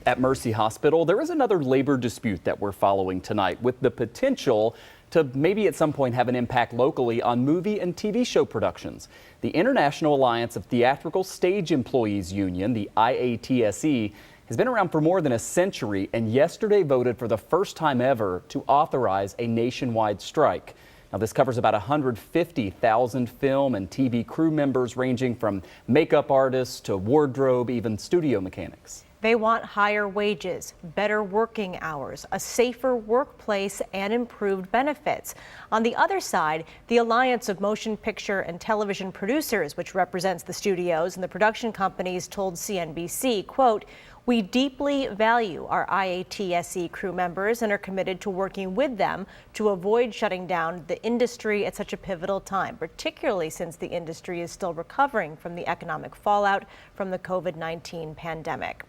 At Mercy Hospital, there is another labor dispute that we're following tonight with the potential to maybe at some point have an impact locally on movie and TV show productions. The International Alliance of Theatrical Stage Employees Union, the IATSE, has been around for more than a century and yesterday voted for the first time ever to authorize a nationwide strike. Now, this covers about 150,000 film and TV crew members ranging from makeup artists to wardrobe, even studio mechanics. They want higher wages, better working hours, a safer workplace, and improved benefits. On the other side, the Alliance of Motion Picture and Television Producers, which represents the studios and the production companies, told CNBC, quote, "We deeply value our IATSE crew members and are committed to working with them to avoid shutting down the industry at such a pivotal time, particularly since the industry is still recovering from the economic fallout from the COVID-19 pandemic."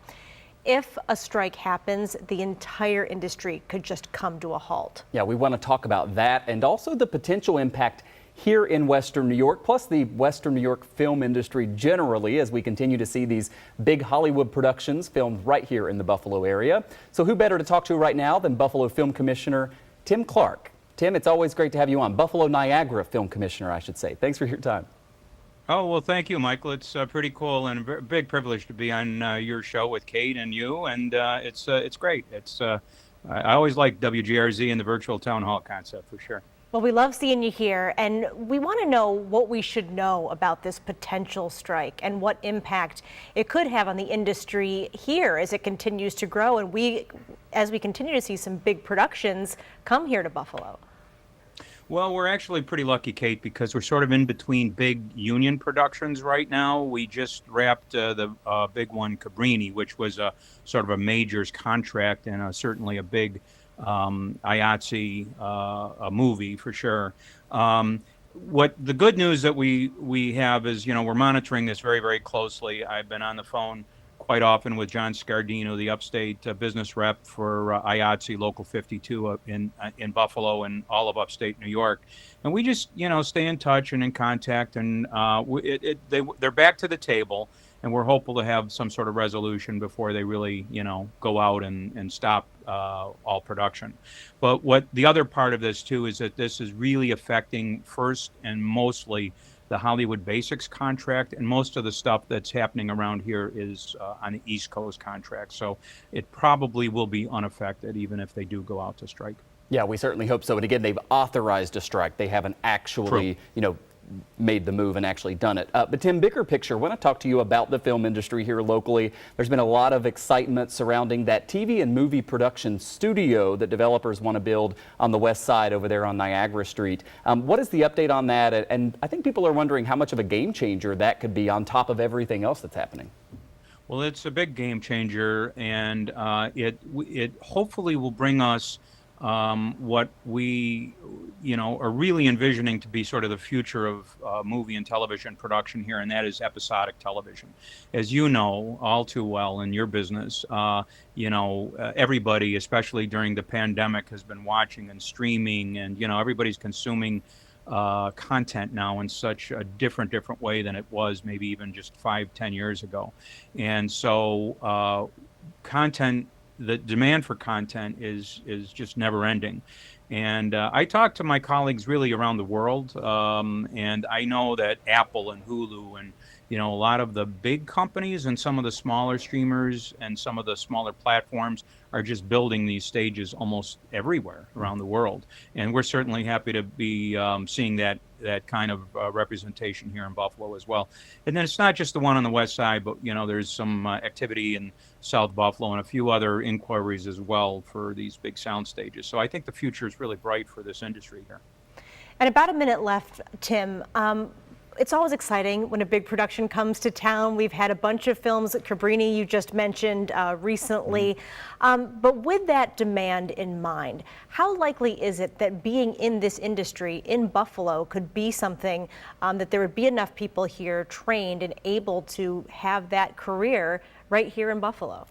If a strike happens, the entire industry could just come to a halt. Yeah, we want to talk about that and also the potential impact here in Western New York, plus the Western New York film industry generally, as we continue to see these big Hollywood productions filmed right here in the Buffalo area. So who better to talk to right now than Buffalo Film Commissioner Tim Clark. Tim, it's always great to have you on. Buffalo-Niagara Film Commissioner, I should say. Thanks for your time. Oh, well, thank you, Michael. It's pretty cool and a big privilege to be on your show with Kate and you, and it's great. I always like WGRZ and the virtual town hall concept for sure. Well, we love seeing you here, and we want to know what we should know about this potential strike and what impact it could have on the industry here as it continues to grow, and as we continue to see some big productions come here to Buffalo. Well, we're actually pretty lucky, Kate, because we're sort of in between big union productions right now. We just wrapped the big one, Cabrini, which was a sort of a majors contract and certainly a big IATSE movie for sure. What the good news that we have is, we're monitoring this very, very closely. I've been on the phone quite often with John Scardino, the upstate business rep for IATSE Local 52 in Buffalo and all of upstate New York. And we just, stay in touch and in contact, and they're back to the table, and we're hopeful to have some sort of resolution before they really, go out and stop all production. But what the other part of this, too, is that this is really affecting first and mostly the Hollywood Basics contract, and most of the stuff that's happening around here is on the East Coast contract. So it probably will be unaffected even if they do go out to strike. Yeah, we certainly hope so. And again, they've authorized a strike. They haven't actually, made the move and actually done it. But Tim, bigger picture, I want to talk to you about the film industry here locally. There's been a lot of excitement surrounding that TV and movie production studio that developers want to build on the west side over there on Niagara Street. What is the update on that? And I think people are wondering how much of a game changer that could be on top of everything else that's happening. Well, it's a big game changer, and it hopefully will bring us what we, are really envisioning to be sort of the future of movie and television production here, and that is episodic television. As you know all too well in your business, everybody, especially during the pandemic, has been watching and streaming, and everybody's consuming content now in such a different way than it was maybe even just 5-10 years ago. And so the demand for content is just never ending. And I talk to my colleagues really around the world, and I know that Apple and Hulu and a lot of the big companies and some of the smaller streamers and some of the smaller platforms are just building these stages almost everywhere around the world. And we're certainly happy to be seeing that kind of representation here in Buffalo as well. And then it's not just the one on the west side, but there's some activity in South Buffalo and a few other inquiries as well for these big sound stages. So I think the future is really bright for this industry here. And about a minute left, Tim. It's always exciting when a big production comes to town. We've had a bunch of films at Cabrini, you just mentioned recently. But with that demand in mind, how likely is it that being in this industry in Buffalo could be something that there would be enough people here trained and able to have that career right here in Buffalo?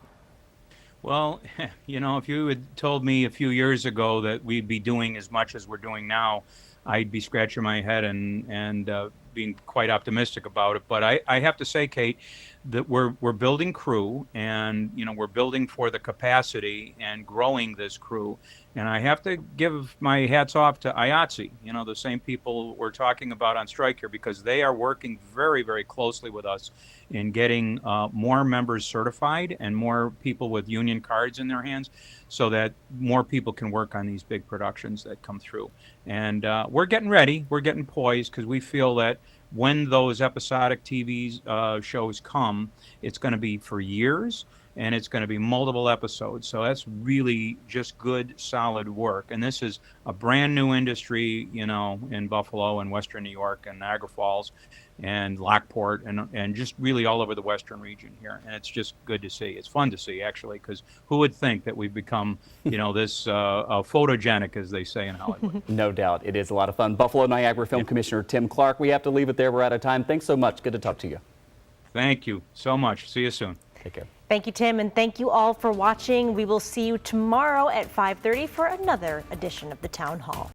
Well, if you had told me a few years ago that we'd be doing as much as we're doing now, I'd be scratching my head and being quite optimistic about it. But I have to say, Kate, that we're building crew, and we're building for the capacity and growing this crew. And I have to give my hats off to IATSE, the same people we're talking about on strike here, because they are working very, very closely with us in getting more members certified and more people with union cards in their hands, so that more people can work on these big productions that come through. And we're getting ready, we're getting poised, because we feel that when those episodic TV shows come, it's going to be for years, and it's going to be multiple episodes. So that's really just good, solid work. And this is a brand new industry, in Buffalo and Western New York and Niagara Falls and Lockport and just really all over the Western region here. And it's just good to see. It's fun to see, actually, because who would think that we've become, this photogenic, as they say in Hollywood. No doubt. It is a lot of fun. Buffalo-Niagara Film Commissioner Tim Clark, we have to leave it there. We're out of time. Thanks so much. Good to talk to you. Thank you so much. See you soon. Take care. Thank you, Tim, and thank you all for watching. We will see you tomorrow at 5:30 for another edition of the Town Hall.